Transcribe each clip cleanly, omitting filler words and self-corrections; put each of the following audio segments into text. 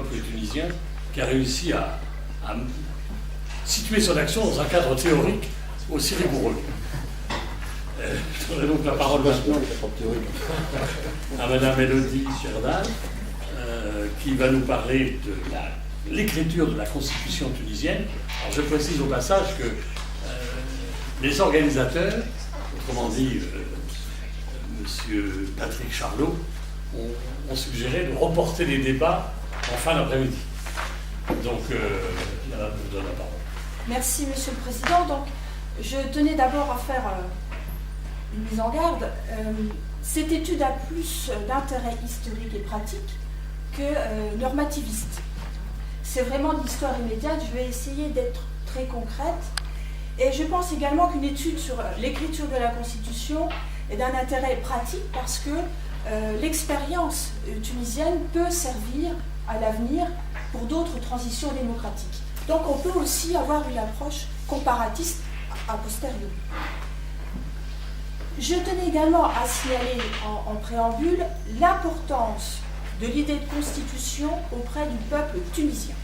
peuple tunisien qui a réussi à situer son action dans un cadre théorique aussi rigoureux. Je donnerai donc la parole maintenant à Madame Élodie Cherdal, qui va nous parler de l'écriture de la Constitution tunisienne. Alors je précise au passage que les organisateurs, autrement dit Monsieur Patrick Charlot, ont suggéré de reporter les débats en fin d'après-midi. Donc, Madame vous donne la parole. Merci, Monsieur le Président. Donc, je tenais d'abord à faire une mise en garde. Cette étude a plus d'intérêt historique et pratique que normativiste. C'est vraiment de l'histoire immédiate. Je vais essayer d'être très concrète. Et je pense également qu'une étude sur l'écriture de la Constitution est d'un intérêt pratique parce que l'expérience tunisienne peut servir à l'avenir pour d'autres transitions démocratiques. Donc on peut aussi avoir une approche comparatiste a posteriori. Je tenais également à signaler en préambule l'importance de l'idée de constitution auprès du peuple tunisien.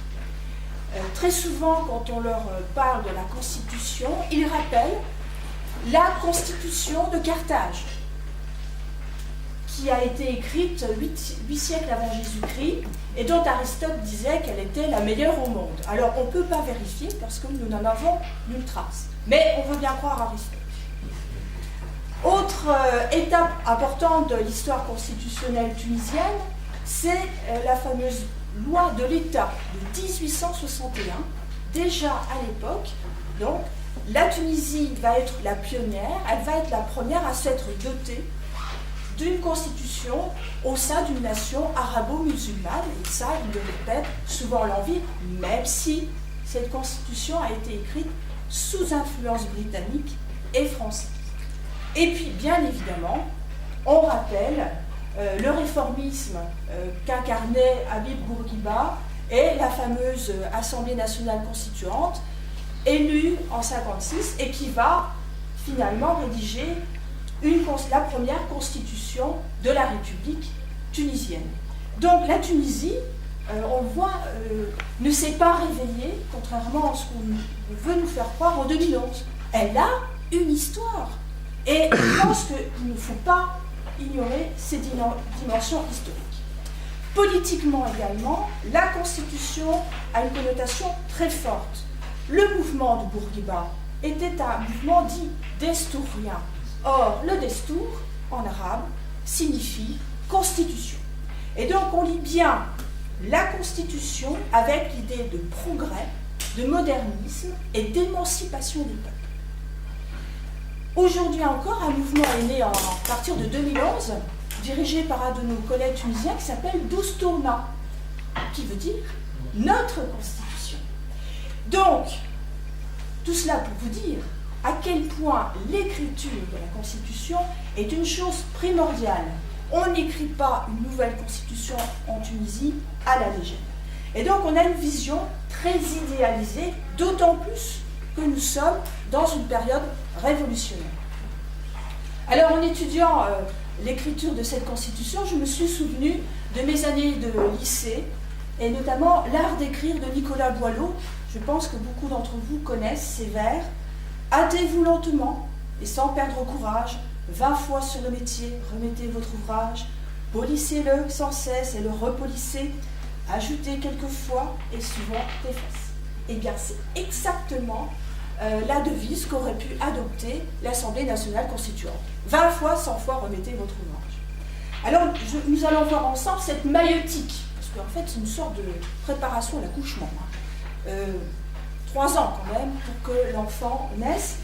Très souvent, quand on leur parle de la constitution, ils rappellent la constitution de Carthage, qui a été écrite 8 siècles avant Jésus-Christ et dont Aristote disait qu'elle était la meilleure au monde. Alors on ne peut pas vérifier parce que nous n'en avons nulle trace. Mais on veut bien croire Aristote. Autre étape importante de l'histoire constitutionnelle tunisienne, c'est la fameuse loi de l'État de 1861. Déjà à l'époque, donc, la Tunisie va être la pionnière, elle va être la première à s'être dotée d'une constitution au sein d'une nation arabo-musulmane, et ça, il le répète, souvent l'envie, même si cette constitution a été écrite sous influence britannique et française. Et puis, bien évidemment, on rappelle le réformisme qu'incarnait Habib Bourguiba et la fameuse Assemblée nationale constituante, élue en 1956 et qui va finalement rédiger la première constitution de la République tunisienne. Donc la Tunisie, on le voit, ne s'est pas réveillée, contrairement à ce qu'on veut nous faire croire en 2011. Elle a une histoire. Et je pense qu'il ne faut pas ignorer ces dimensions historiques. Politiquement également, la Constitution a une connotation très forte. Le mouvement de Bourguiba était un mouvement dit destourien. Or, le destour, en arabe, signifie constitution. Et donc, on lit bien la Constitution avec l'idée de progrès, de modernisme et d'émancipation des peuples. Aujourd'hui encore, un mouvement est né à partir de 2011, dirigé par un de nos collègues tunisiens qui s'appelle Doustourna, qui veut dire notre Constitution. Donc, tout cela pour vous dire à quel point l'écriture de la Constitution est une chose primordiale. On n'écrit pas une nouvelle Constitution en Tunisie à la légère. Et donc on a une vision très idéalisée, d'autant plus que nous sommes dans une période révolutionnaire. Alors en étudiant l'écriture de cette Constitution, je me suis souvenue de mes années de lycée, et notamment l'art d'écrire de Nicolas Boileau. Je pense que beaucoup d'entre vous connaissent ces vers. Hâtez-vous lentement et sans perdre courage, 20 fois sur le métier, remettez votre ouvrage, polissez-le sans cesse et le repolissez, ajoutez quelquefois et souvent effacez. Eh bien, c'est exactement la devise qu'aurait pu adopter l'Assemblée nationale constituante. 20 fois, 100 fois, remettez votre ouvrage. Alors, nous allons voir ensemble cette maïeutique, parce qu'en fait, c'est une sorte de préparation à l'accouchement. 3 ans quand même pour que l'enfant naisse.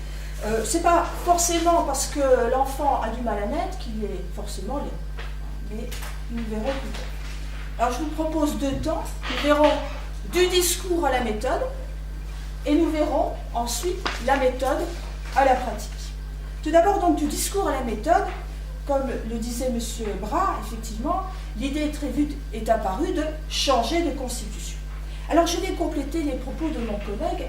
C'est pas forcément parce que l'enfant a du mal à naître qu'il est forcément laid. Mais nous verrons plus tard. Alors je vous propose 2 temps. Nous verrons du discours à la méthode et nous verrons ensuite la méthode à la pratique. Tout d'abord donc du discours à la méthode, comme le disait M. Bras, effectivement, l'idée très vite est apparue de changer de constitution. Alors je vais compléter les propos de mon collègue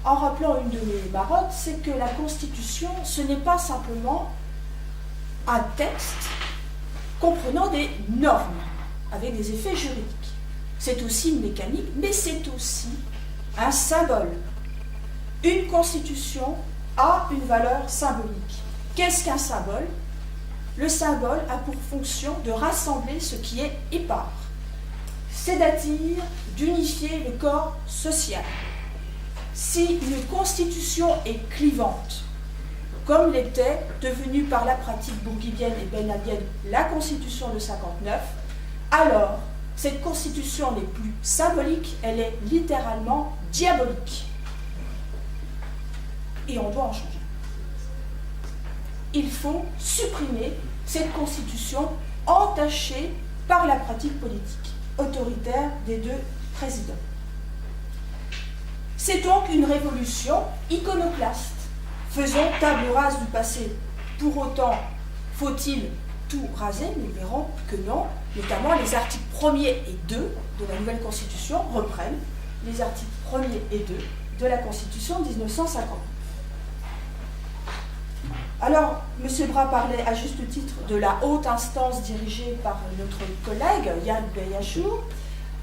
en rappelant une de mes marottes, c'est que la Constitution, ce n'est pas simplement un texte comprenant des normes avec des effets juridiques. c'est aussi une mécanique, mais c'est aussi un symbole. Une constitution a une valeur symbolique. Qu'est-ce qu'un symbole? Le symbole a pour fonction de rassembler ce qui est épars, c'est-à-dire d'unifier le corps social. Si une constitution est clivante, comme l'était devenue par la pratique bourguibienne et benalienne la constitution de 59, alors cette constitution n'est plus symbolique, elle est littéralement diabolique. Et on doit en changer. Il faut supprimer cette constitution entachée par la pratique politique autoritaire des deux présidents. C'est donc une révolution iconoclaste. Faisons table rase du passé. Pour autant, faut-il tout raser? Nous verrons que non. Notamment, les articles 1er et 2 de la nouvelle Constitution reprennent les articles 1er et 2 de la Constitution de 1950. Alors, M. Bras parlait à juste titre de la haute instance dirigée par notre collègue Yann Beyachour,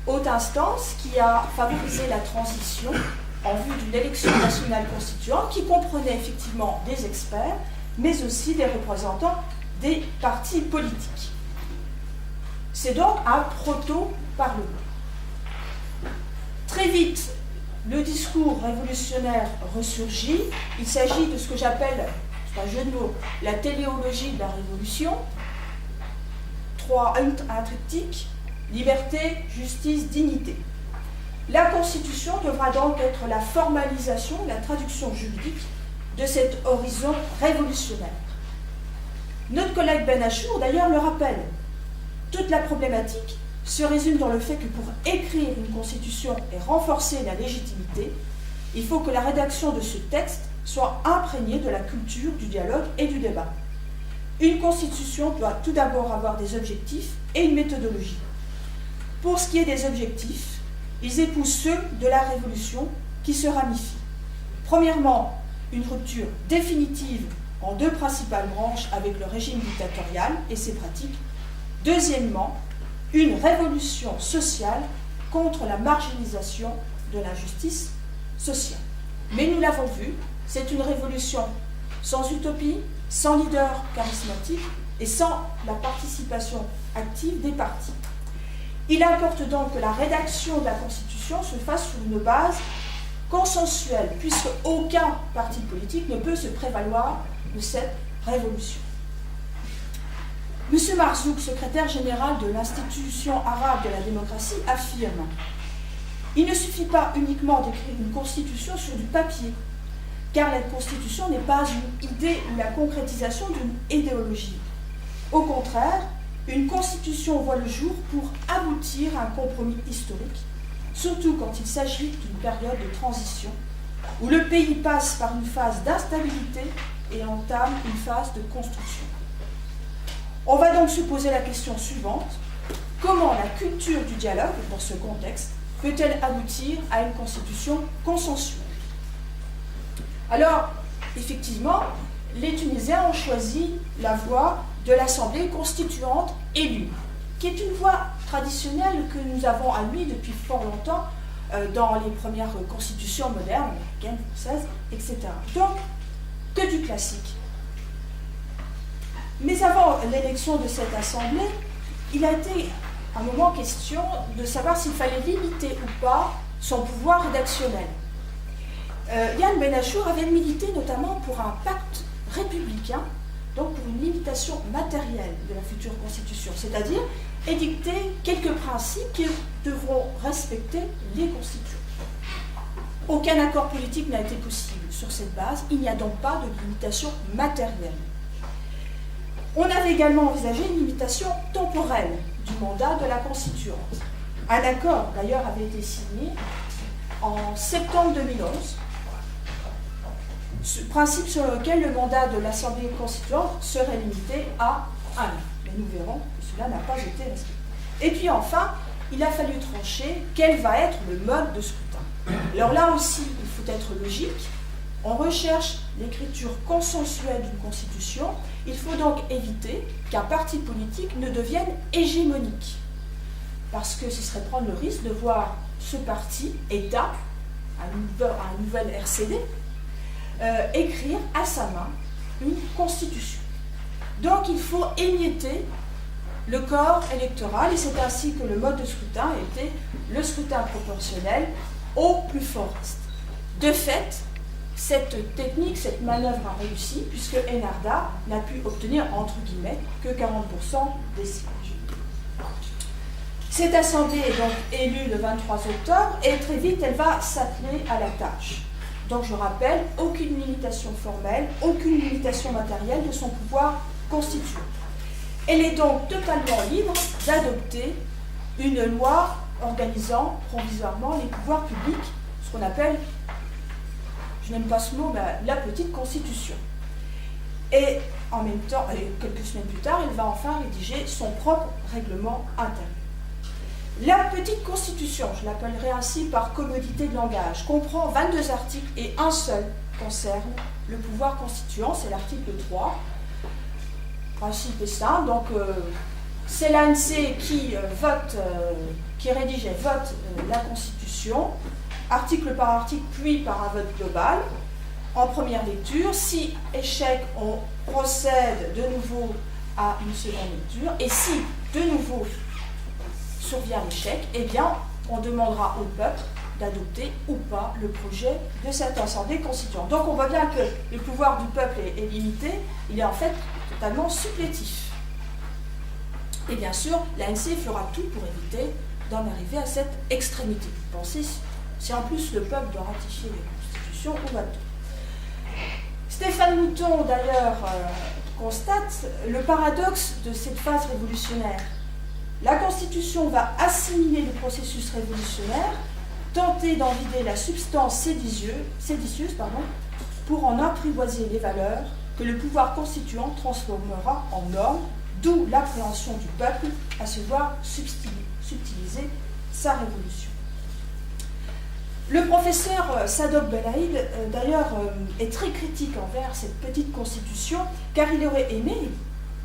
haute instance qui a favorisé la transition en vue d'une élection nationale constituante qui comprenait effectivement des experts, mais aussi des représentants des partis politiques. C'est donc un proto-parlement. Très vite, le discours révolutionnaire ressurgit. Il s'agit de ce que j'appelle, c'est un jeu de mots, la téléologie de la révolution. Un triptyque, liberté, justice, dignité. La Constitution devra donc être la formalisation, la traduction juridique de cet horizon révolutionnaire. Notre collègue Ben Achour, d'ailleurs, le rappelle. Toute la problématique se résume dans le fait que pour écrire une Constitution et renforcer la légitimité, il faut que la rédaction de ce texte soit imprégnée de la culture, du dialogue et du débat. Une Constitution doit tout d'abord avoir des objectifs et une méthodologie. Pour ce qui est des objectifs, ils épousent ceux de la Révolution qui se ramifient. Premièrement, une rupture définitive en deux principales branches avec le régime dictatorial et ses pratiques. Deuxièmement, une révolution sociale contre la marginalisation de l'injustice sociale. Mais nous l'avons vu, c'est une révolution sans utopie, sans leader charismatique et sans la participation active des partis. Il importe donc que la rédaction de la Constitution se fasse sur une base consensuelle, puisque aucun parti politique ne peut se prévaloir de cette révolution. M. Marzouk, secrétaire général de l'Institution arabe de la démocratie, affirme « Il ne suffit pas uniquement d'écrire une constitution sur du papier, car la constitution n'est pas une idée ou la concrétisation d'une idéologie. Au contraire, une constitution voit le jour pour aboutir à un compromis historique, surtout quand il s'agit d'une période de transition, où le pays passe par une phase d'instabilité et entame une phase de construction. On va donc se poser la question suivante. Comment la culture du dialogue, dans ce contexte, peut-elle aboutir à une constitution consensuelle? Alors, effectivement, les Tunisiens ont choisi la voie de l'Assemblée constituante élue, qui est une voie traditionnelle que nous avons admise depuis fort longtemps dans les premières constitutions modernes, américaines, françaises, etc. Donc, que du classique. Mais avant l'élection de cette Assemblée, il a été à un moment question de savoir s'il fallait limiter ou pas son pouvoir rédactionnel. Yann Ben Achour avait milité notamment pour un pacte républicain, donc pour une limitation matérielle de la future Constitution, c'est-à-dire édicter quelques principes qui devront respecter les constituants. Aucun accord politique n'a été possible sur cette base, il n'y a donc pas de limitation matérielle. On avait également envisagé une limitation temporelle du mandat de la constituante. Un accord, d'ailleurs, avait été signé en septembre 2011, ce principe sur lequel le mandat de l'Assemblée constituante serait limité à 1 an. Mais nous verrons que cela n'a pas été respecté. Et puis enfin, il a fallu trancher quel va être le mode de scrutin. Alors là aussi, il faut être logique. On recherche l'écriture consensuelle d'une constitution. Il faut donc éviter qu'un parti politique ne devienne hégémonique. parce que ce serait prendre le risque de voir ce parti, État, un nouvel RCD, écrire à sa main une constitution. Donc il faut émietter le corps électoral, et c'est ainsi que le mode de scrutin était le scrutin proportionnel au plus fort reste. De fait, cette technique, cette manœuvre a réussi, puisque Enarda n'a pu obtenir, entre guillemets, que 40% des sièges. Cette assemblée est donc élue le 23 octobre, et très vite, elle va s'atteler à la tâche. Donc je rappelle, aucune limitation formelle, aucune limitation matérielle de son pouvoir constituant. Elle est donc totalement libre d'adopter une loi organisant provisoirement les pouvoirs publics, ce qu'on appelle, je n'aime pas ce mot, mais la petite constitution. Et en même temps, quelques semaines plus tard, elle va enfin rédiger son propre règlement intérieur. La petite constitution, je l'appellerai ainsi par commodité de langage, comprend 22 articles et un seul concerne le pouvoir constituant, c'est l'article 3. Le principe est simple, donc c'est l'ANC qui rédige et vote la Constitution, article par article, puis par un vote global, en première lecture. Si échec, on procède de nouveau à une seconde lecture, et si de nouveau survient l'échec, eh bien, on demandera au peuple d'adopter ou pas le projet de cette assemblée constituante. Donc on voit bien que le pouvoir du peuple est limité, il est en fait totalement supplétif. Et bien sûr, l'ANC fera tout pour éviter d'en arriver à cette extrémité. Pensez, si en plus le peuple doit ratifier les constitutions, où va-t-on ? Stéphane Mouton, d'ailleurs, constate le paradoxe de cette phase révolutionnaire. La Constitution va assimiler le processus révolutionnaire, tenter d'en vider la substance séditieuse, pour en apprivoiser les valeurs que le pouvoir constituant transformera en normes, d'où l'appréhension du peuple à se voir subtiliser sa révolution. Le professeur Sadok Belaïd, d'ailleurs, est très critique envers cette petite constitution, car il aurait aimé,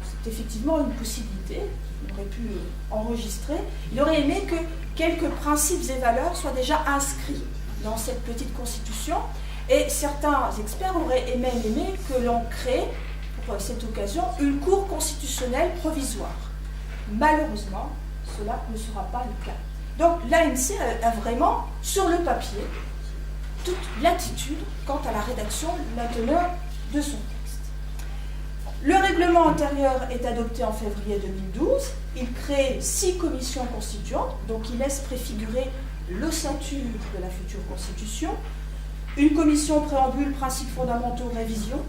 c'est effectivement une possibilité, il aurait pu enregistrer, il aurait aimé que quelques principes et valeurs soient déjà inscrits dans cette petite constitution, et certains experts auraient même aimé que l'on crée, pour cette occasion, une cour constitutionnelle provisoire. Malheureusement, cela ne sera pas le cas. Donc l'ANC a vraiment, sur le papier, toute latitude quant à la rédaction, la teneur de son texte. Le règlement intérieur est adopté en février 2012. Il crée 6 commissions constituantes, donc il laisse préfigurer l'ossature de la future constitution. Une commission préambule, principes fondamentaux, révision.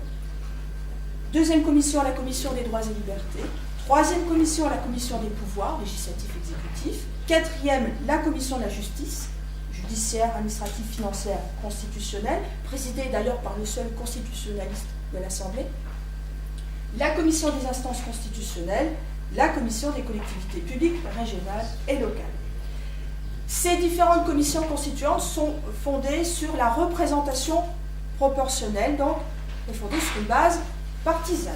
Deuxième commission à la commission des droits et libertés. Troisième commission à la commission des pouvoirs, législatifs, exécutifs. Quatrième, la commission de la justice, judiciaire, administrative, financière, constitutionnelle, présidée d'ailleurs par le seul constitutionnaliste de l'Assemblée. La commission des instances constitutionnelles, la commission des collectivités publiques, régionales et locales. Ces différentes commissions constituantes sont fondées sur la représentation proportionnelle, donc fondées sur une base partisane.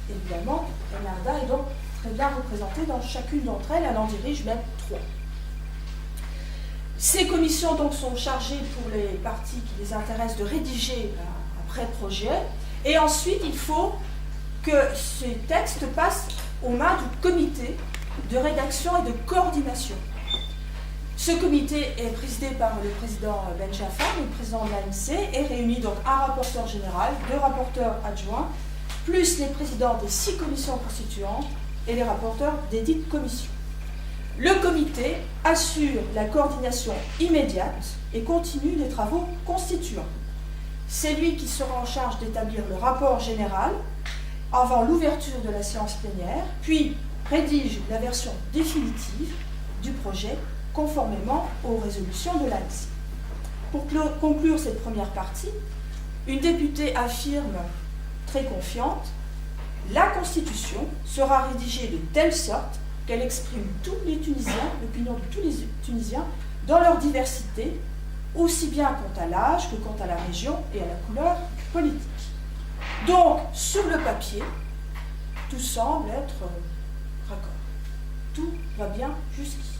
Évidemment, Enarda est donc très bien représentée dans chacune d'entre elles, elle en dirige même 3. Ces commissions donc sont chargées pour les parties qui les intéressent de rédiger un pré-projet, et ensuite il faut que ces textes passent aux mains du comité de rédaction et de coordination. Ce comité est présidé par le président Ben Jafar, le président de l'ANC, et réunit donc un rapporteur général, 2 rapporteurs adjoints, plus les présidents des 6 commissions constituantes et les rapporteurs des dites commissions. Le comité assure la coordination immédiate et continue des travaux constituants. C'est lui qui sera en charge d'établir le rapport général avant l'ouverture de la séance plénière, puis rédige la version définitive du projet conformément aux résolutions de l'ANC. Pour conclure cette première partie, une députée affirme, très confiante, la Constitution sera rédigée de telle sorte qu'elle exprime tous les Tunisiens, l'opinion de tous les Tunisiens, dans leur diversité, aussi bien quant à l'âge que quant à la région et à la couleur politique. Donc, sur le papier, tout semble être raccord. Tout va bien jusqu'ici.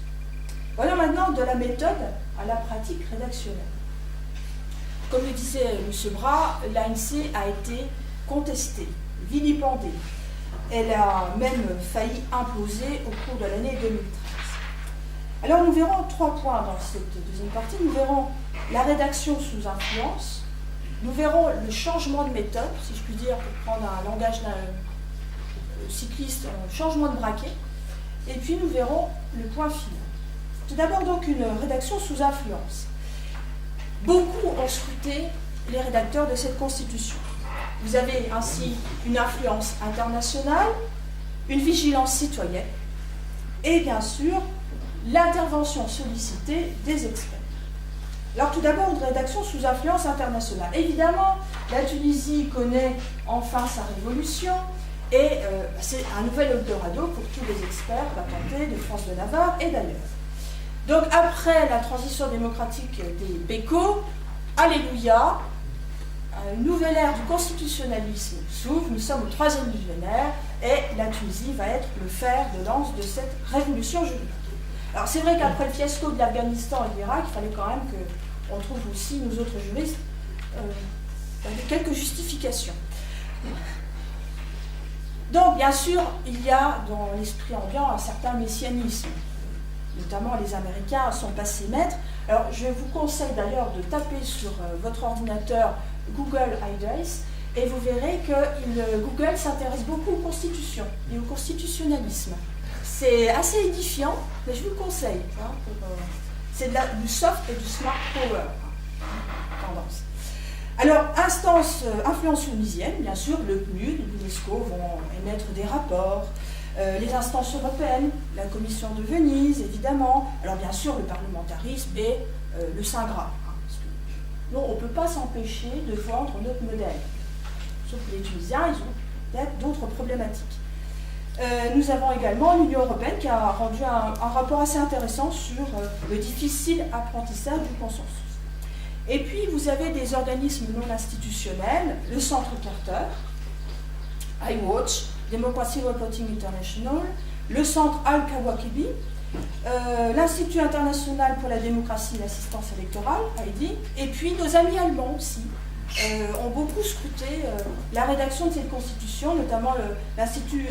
Voyons maintenant de la méthode à la pratique rédactionnelle. Comme le disait M. Bras, l'ANC a été contestée, vilipendée. Elle a même failli imploser au cours de l'année 2013. Alors nous verrons 3 points dans cette deuxième partie. Nous verrons la rédaction sous influence, nous verrons le changement de méthode, si je puis dire, pour prendre un langage d'un cycliste, un changement de braquet, et puis nous verrons le point final. Tout d'abord donc une rédaction sous influence. Beaucoup ont scruté les rédacteurs de cette constitution. Vous avez ainsi une influence internationale, une vigilance citoyenne et bien sûr l'intervention sollicitée des experts. Alors tout d'abord une rédaction sous influence internationale. Évidemment, la Tunisie connaît enfin sa révolution et c'est un nouvel Eldorado pour tous les experts patentés de France de Navarre et d'ailleurs. Donc après la transition démocratique des Péco, alléluia, une nouvelle ère du constitutionnalisme s'ouvre, nous sommes au 3e millénaire et la Tunisie va être le fer de lance de cette révolution juridique. Alors c'est vrai qu'après le fiasco de l'Afghanistan et de l'Irak, il fallait quand même qu'on trouve aussi, nous autres juristes, quelques justifications. Donc bien sûr, il y a dans l'esprit ambiant un certain messianisme. Notamment les Américains sont passés maîtres. Alors je vous conseille d'ailleurs de taper sur votre ordinateur Google Idols et vous verrez que Google s'intéresse beaucoup aux constitutions et au constitutionnalisme. C'est assez édifiant, mais je vous le conseille. Hein, c'est du soft et du smart power. Tendance. Alors, influence tunisienne, bien sûr, le PNUD, l'UNESCO vont émettre des rapports. Les instances européennes, la Commission de Venise, évidemment, alors bien sûr le parlementarisme et le Saint Graal. Non, on ne peut pas s'empêcher de vendre notre modèle. Sauf que les Tunisiens, ils ont peut-être d'autres problématiques. Nous avons également l'Union européenne qui a rendu un rapport assez intéressant sur le difficile apprentissage du consensus. Et puis vous avez des organismes non institutionnels, le Centre Carter, iWatch, Democracy Reporting International, le Centre Al-Kawakibi, l'Institut international pour la démocratie et l'assistance électorale, ID, et puis nos amis allemands aussi, ont beaucoup scruté la rédaction de cette constitution, notamment l'Institut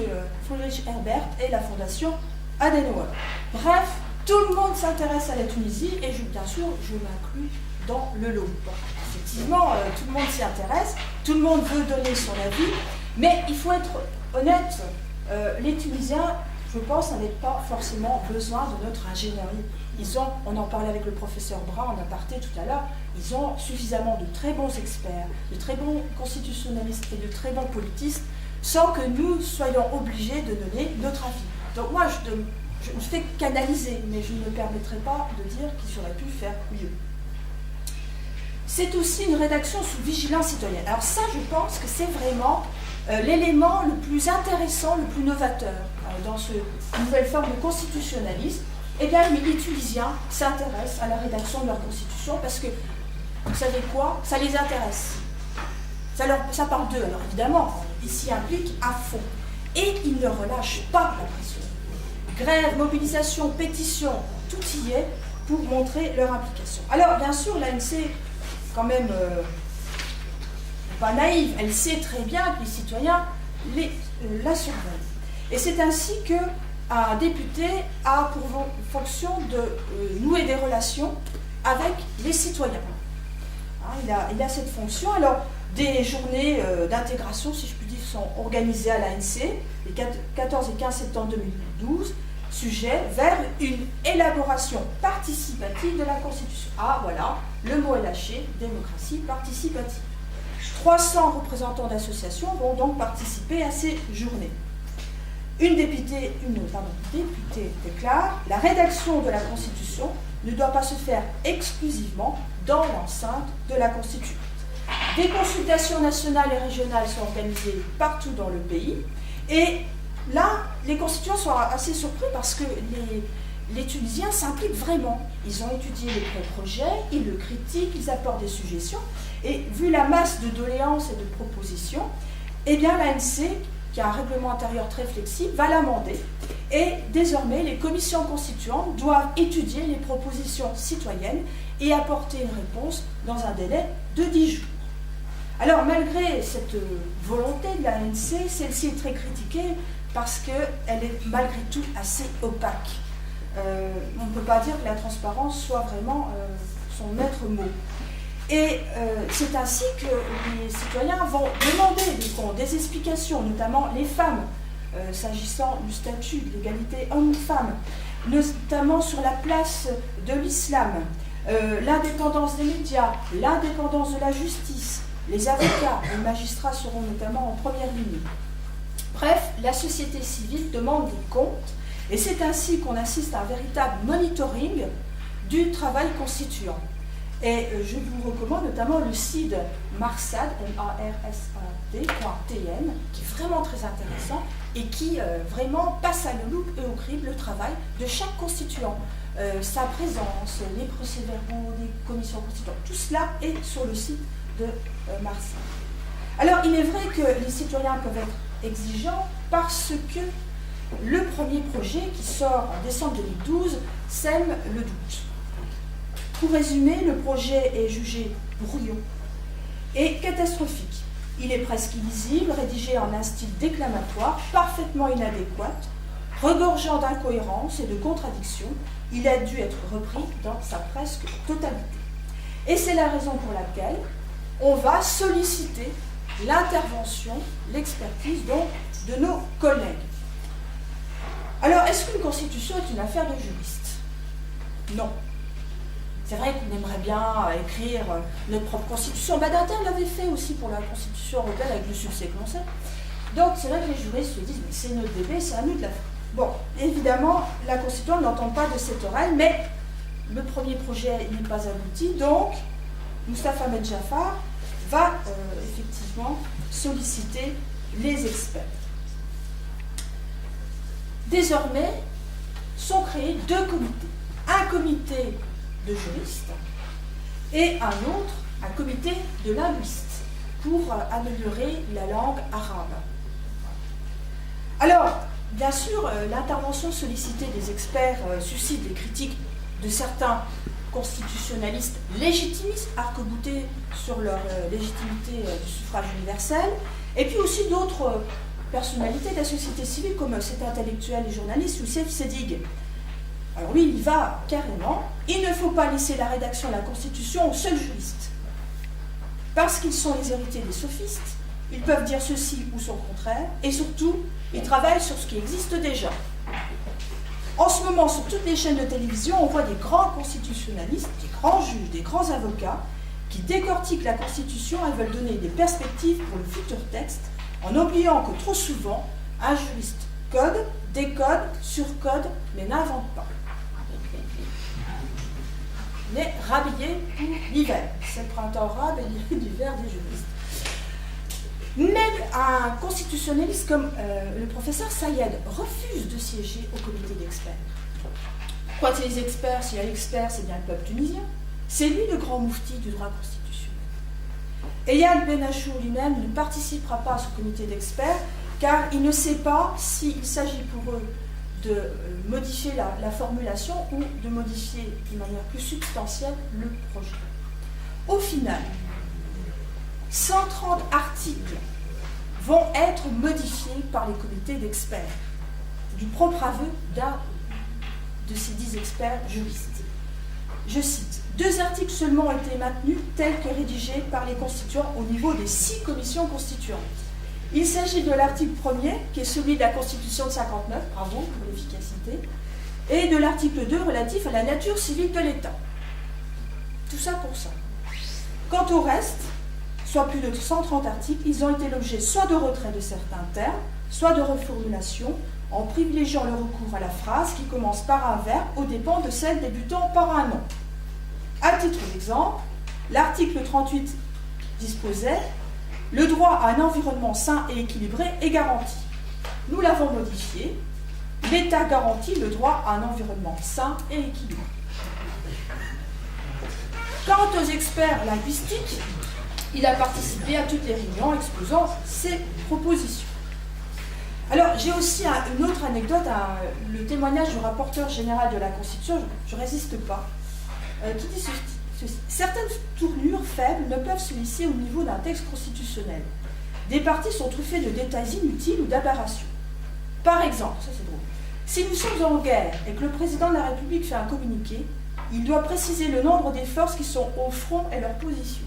Friedrich Herbert et la Fondation Adenauer. Bref, tout le monde s'intéresse à la Tunisie et bien sûr, je m'inclus dans le lot. Bon, effectivement, tout le monde s'y intéresse, tout le monde veut donner son avis, mais il faut être honnête, les Tunisiens, je pense, n'avaient pas forcément besoin de notre ingénierie. On en parlait avec le professeur Bras en aparté tout à l'heure, ils ont suffisamment de très bons experts, de très bons constitutionnalistes et de très bons politistes, sans que nous soyons obligés de donner notre avis. Donc moi, je ne fais qu'analyser, mais je ne me permettrai pas de dire qu'ils auraient pu faire mieux. C'est aussi une rédaction sous vigilance citoyenne. Alors ça, je pense que c'est vraiment l'élément le plus intéressant, le plus novateur dans cette nouvelle forme de constitutionnalisme. Eh bien, les Tunisiens s'intéressent à la rédaction de leur constitution parce que, vous savez quoi, ça les intéresse. Ça parle d'eux, alors évidemment, ils s'y impliquent à fond. Et ils ne relâchent pas la pression. Grève, mobilisation, pétition, tout y est pour montrer leur implication. Alors, bien sûr, l'ANC, quand même, pas naïve, elle sait très bien que les citoyens la surveillent. Et c'est ainsi qu'un député a pour fonction de nouer des relations avec les citoyens. Hein, il a cette fonction. Alors, des journées d'intégration, si je puis dire, sont organisées à l'ANC, les 14 et 15 septembre 2012, sujet vers une élaboration participative de la Constitution. Ah, voilà, le mot est lâché, démocratie participative. 300 représentants d'associations vont donc participer à ces journées. Une députée déclare « La rédaction de la Constitution ne doit pas se faire exclusivement dans l'enceinte de la Constitution. Des consultations nationales et régionales sont organisées partout dans le pays et là, les constituants sont assez surpris parce que les Tunisiens s'impliquent vraiment. Ils ont étudié les projets, ils le critiquent, ils apportent des suggestions. Et vu la masse de doléances et de propositions, eh bien l'ANC qui a un règlement intérieur très flexible, va l'amender. Et désormais, les commissions constituantes doivent étudier les propositions citoyennes et apporter une réponse dans un délai de 10 jours. Alors, malgré cette volonté de l'ANC, celle-ci est très critiquée parce qu'elle est malgré tout assez opaque. On ne peut pas dire que la transparence soit vraiment son maître mot. Et c'est ainsi que les citoyens vont demander des comptes, des explications, notamment les femmes, s'agissant du statut de l'égalité homme-femme, notamment sur la place de l'islam, l'indépendance des médias, l'indépendance de la justice, les avocats, les magistrats seront notamment en première ligne. Bref, la société civile demande des comptes, et c'est ainsi qu'on assiste à un véritable monitoring du travail constituant. Et je vous recommande notamment le site marsad, marsad.tn, qui est vraiment très intéressant et qui vraiment passe à la loupe et au crible le travail de chaque constituant. Sa présence, les procès-verbaux des commissions constituantes, tout cela est sur le site de Marsad. Alors, il est vrai que les citoyens peuvent être exigeants parce que le premier projet qui sort en décembre 2012 sème le doute. Pour résumer, le projet est jugé brouillon et catastrophique. Il est presque illisible, rédigé en un style déclamatoire, parfaitement inadéquat, regorgeant d'incohérences et de contradictions. Il a dû être repris dans sa presque totalité. Et c'est la raison pour laquelle on va solliciter l'intervention, l'expertise donc de nos collègues. Alors, est-ce qu'une constitution est une affaire de juristes? Non. C'est vrai qu'on aimerait bien écrire notre propre constitution. Badinter l'avait fait aussi pour la constitution européenne avec le succès que l'on sait. Donc, c'est vrai que les juristes se disent, mais c'est notre bébé, c'est à nous de la faire. Bon, évidemment, la constituante n'entend pas de cette oreille, mais le premier projet n'est pas abouti, donc Moustapha Medjafar va effectivement solliciter les experts. Désormais, sont créés deux comités. Un comité de juristes et un autre, un comité de linguistes pour améliorer la langue arabe. Alors, bien sûr, l'intervention sollicitée des experts suscite des critiques de certains constitutionnalistes légitimistes, arc-boutés sur leur légitimité du suffrage universel, et puis aussi d'autres personnalités de la société civile, comme cet intellectuel et journaliste Youssef Sedig. Alors lui, il va carrément, il ne faut pas laisser la rédaction de la Constitution aux seuls juristes, parce qu'ils sont les héritiers des sophistes, ils peuvent dire ceci ou son contraire, et surtout, ils travaillent sur ce qui existe déjà. En ce moment, sur toutes les chaînes de télévision, on voit des grands constitutionnalistes, des grands juges, des grands avocats, qui décortiquent la Constitution et veulent donner des perspectives pour le futur texte, en oubliant que trop souvent, un juriste code, décode, surcode, mais n'invente pas. Mais rhabillé pour l'hiver. C'est le printemps arabe et l'hiver des juristes. Même un constitutionnaliste comme le professeur Sayed refuse de siéger au comité d'experts. Pourquoi c'est les experts? S'il y a l'expert, c'est bien le peuple tunisien. C'est lui le grand moufti du droit constitutionnel. Eyal Ben Achour lui-même ne participera pas à ce comité d'experts car il ne sait pas s'il s'agit pour eux de modifier la formulation ou de modifier de manière plus substantielle le projet. Au final, 130 articles vont être modifiés par les comités d'experts, du propre aveu d'un de ces 10 experts juristes. Je cite, 2 articles seulement ont été maintenus tels que rédigés par les constituants au niveau des 6 commissions constituantes. Il s'agit de l'article 1er, qui est celui de la Constitution de 59, bravo pour l'efficacité, et de l'article 2 relatif à la nature civile de l'État. Tout ça pour ça. Quant au reste, soit plus de 130 articles, ils ont été l'objet soit de retrait de certains termes, soit de reformulation, en privilégiant le recours à la phrase qui commence par un verbe aux dépens de celle débutant par un nom. À titre d'exemple, l'article 38 disposait « Le droit à un environnement sain et équilibré est garanti ». Nous l'avons modifié. L'État garantit le droit à un environnement sain et équilibré. Quant aux experts linguistiques, il a participé à toutes les réunions exposant ses propositions. Alors, j'ai aussi une autre anecdote, le témoignage du rapporteur général de la Constitution, je ne résiste pas, qui dit ceci. Certaines tournures faibles ne peuvent se lisser au niveau d'un texte constitutionnel. Des parties sont truffées de détails inutiles ou d'aberrations. Par exemple, ça c'est drôle, si nous sommes en guerre et que le président de la République fait un communiqué, il doit préciser le nombre des forces qui sont au front et leur position.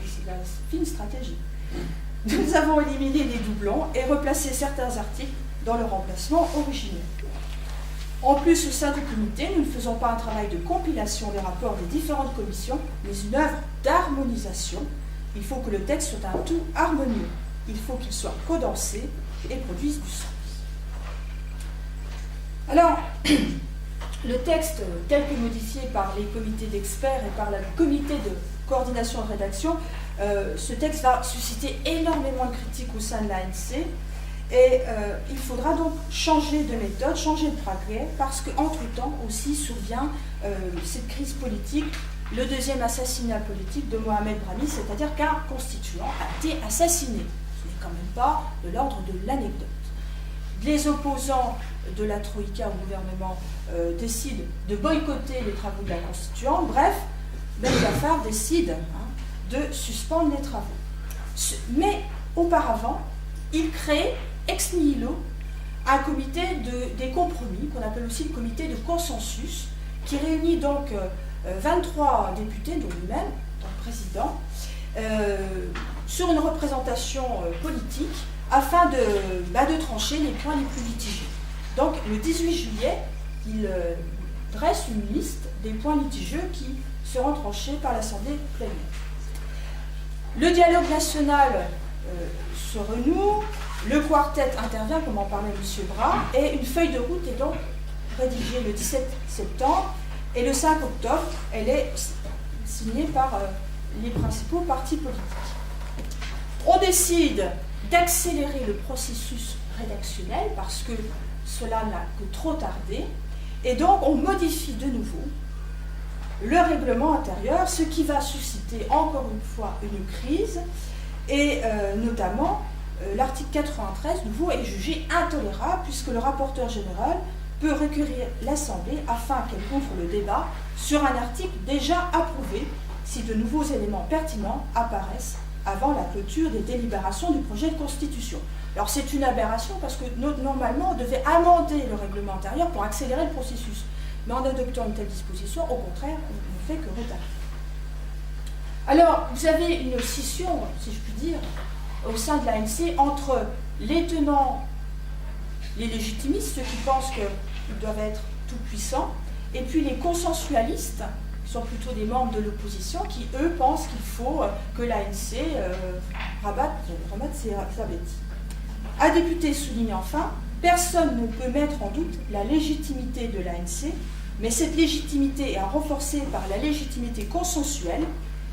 C'est la fine stratégie. Nous avons éliminé les doublons et replacé certains articles dans leur emplacement originel. En plus, au sein du comité, nous ne faisons pas un travail de compilation des rapports des différentes commissions, mais une œuvre d'harmonisation. Il faut que le texte soit un tout harmonieux. Il faut qu'il soit condensé et produise du sens. Alors, le texte, tel que modifié par les comités d'experts et par le comité de coordination de rédaction, ce texte va susciter énormément de critiques au sein de l'ANC et il faudra donc changer de méthode, changer de progrès, parce qu'entre-temps aussi survient cette crise politique, le deuxième assassinat politique de Mohamed Brahmi, c'est-à-dire qu'un constituant a été assassiné. Ce n'est quand même pas de l'ordre de l'anecdote. Les opposants de la Troïka au gouvernement décident de boycotter les travaux de la Constituante. Bref, Ben Gaffar décide de suspendre les travaux. Mais auparavant, il crée ex nihilo un comité des compromis, qu'on appelle aussi le comité de consensus, qui réunit donc 23 députés, dont lui-même, le président, sur une représentation politique, afin de trancher les points les plus litigieux. Donc, le 18 juillet, il dresse une liste des points litigieux qui seront tranchés par l'Assemblée plénière. Le dialogue national se renoue, le quartet intervient, comme en parlait M. Bras, et une feuille de route est donc rédigée le 17 septembre, et le 5 octobre, elle est signée par les principaux partis politiques. On décide d'accélérer le processus rédactionnel parce que cela n'a que trop tardé, et donc on modifie de nouveau le règlement intérieur, ce qui va susciter encore une fois une crise, et notamment l'article 93 nouveau est jugé intolérable puisque le rapporteur général peut requérir l'Assemblée afin qu'elle ouvre le débat sur un article déjà approuvé si de nouveaux éléments pertinents apparaissent avant la clôture des délibérations du projet de constitution. Alors c'est une aberration parce que normalement on devait amender le règlement intérieur pour accélérer le processus. Mais en adoptant une telle disposition, au contraire, on ne fait que retarder. Alors, vous avez une scission, si je puis dire, au sein de l'ANC entre les tenants, les légitimistes, ceux qui pensent qu'ils doivent être tout-puissants, et puis les consensualistes, qui sont plutôt des membres de l'opposition, qui, eux, pensent qu'il faut que l'ANC remette sa bêtise. Un député souligne enfin: personne ne peut mettre en doute la légitimité de l'ANC, mais cette légitimité est renforcée par la légitimité consensuelle.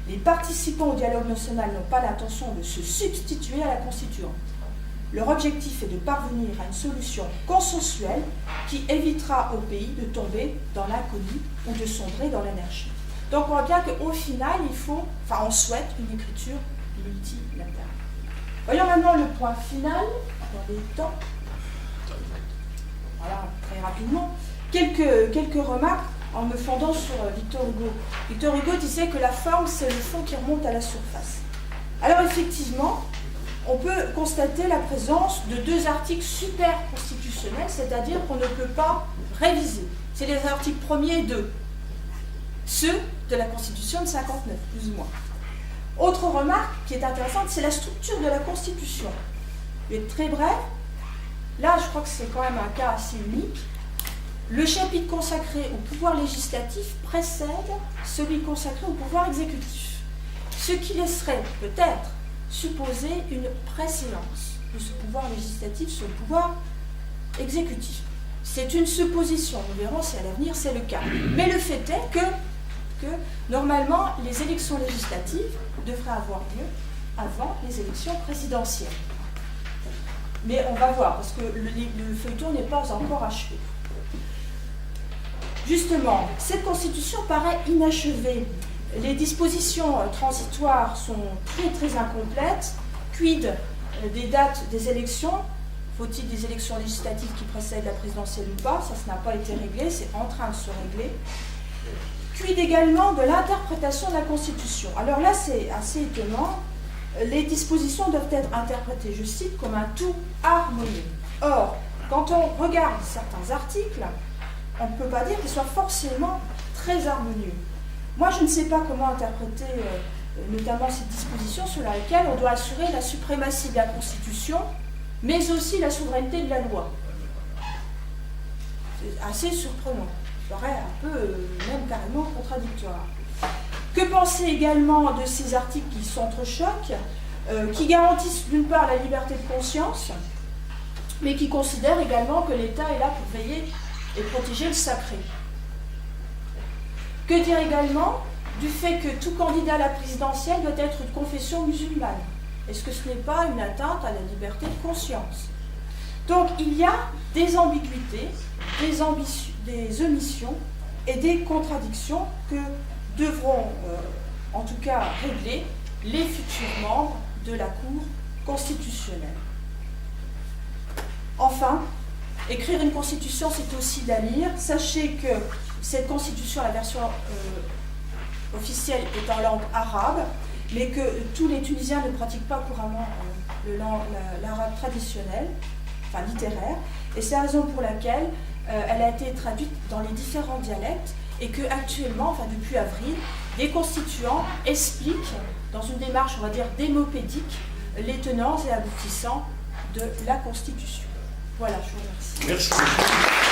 Les participants au dialogue national n'ont pas l'intention de se substituer à la Constituante. Leur objectif est de parvenir à une solution consensuelle qui évitera au pays de tomber dans l'inconnu ou de sombrer dans l'anarchie. Donc on voit bien qu'au final, on souhaite une écriture multilatérale. Voyons maintenant le point final dans les temps. Voilà, très rapidement. Quelques remarques en me fondant sur Victor Hugo. Victor Hugo disait que la forme, c'est le fond qui remonte à la surface. Alors effectivement, on peut constater la présence de deux articles super constitutionnels, c'est-à-dire qu'on ne peut pas réviser. C'est les articles 1er et 2, ceux de la Constitution de 59, plus ou moins. Autre remarque qui est intéressante, c'est la structure de la Constitution. Je vais être très bref. Là, je crois que c'est quand même un cas assez unique. Le chapitre consacré au pouvoir législatif précède celui consacré au pouvoir exécutif, ce qui laisserait peut-être supposer une préséance de ce pouvoir législatif sur le pouvoir exécutif. C'est une supposition, nous verrons si à l'avenir c'est le cas. Mais le fait est que normalement les élections législatives devraient avoir lieu avant les élections présidentielles. Mais on va voir, parce que le feuilleton n'est pas encore achevé. Justement, cette constitution paraît inachevée. Les dispositions transitoires sont très très incomplètes. Quid des dates des élections. Faut-il des élections législatives qui précèdent la présidentielle ou pas? Ça n'a pas été réglé, c'est en train de se régler. Puis également de l'interprétation de la Constitution. Alors là, c'est assez étonnant. Les dispositions doivent être interprétées, je cite, comme un tout harmonieux. Or, quand on regarde certains articles, on ne peut pas dire qu'ils soient forcément très harmonieux. Moi, je ne sais pas comment interpréter notamment cette disposition sur laquelle on doit assurer la suprématie de la Constitution, mais aussi la souveraineté de la loi. C'est assez surprenant. Ça paraît un peu, même carrément contradictoire. Que penser également de ces articles qui s'entrechoquent, qui garantissent d'une part la liberté de conscience, mais qui considèrent également que l'État est là pour veiller et protéger le sacré. Que dire également du fait que tout candidat à la présidentielle doit être de confession musulmane? Est-ce que ce n'est pas une atteinte à la liberté de conscience? Donc il y a des ambiguïtés, des omissions et des contradictions que devront en tout cas régler les futurs membres de la Cour constitutionnelle. Enfin, écrire une constitution, c'est aussi la lire. Sachez que cette constitution, la version officielle est en langue arabe, mais que tous les Tunisiens ne pratiquent pas couramment l'arabe traditionnel, enfin littéraire, et c'est la raison pour laquelle elle a été traduite dans les différents dialectes, et qu'actuellement, enfin depuis avril, des constituants expliquent, dans une démarche, on va dire, démopédique, les tenants et aboutissants de la Constitution. Voilà, je vous remercie. Merci.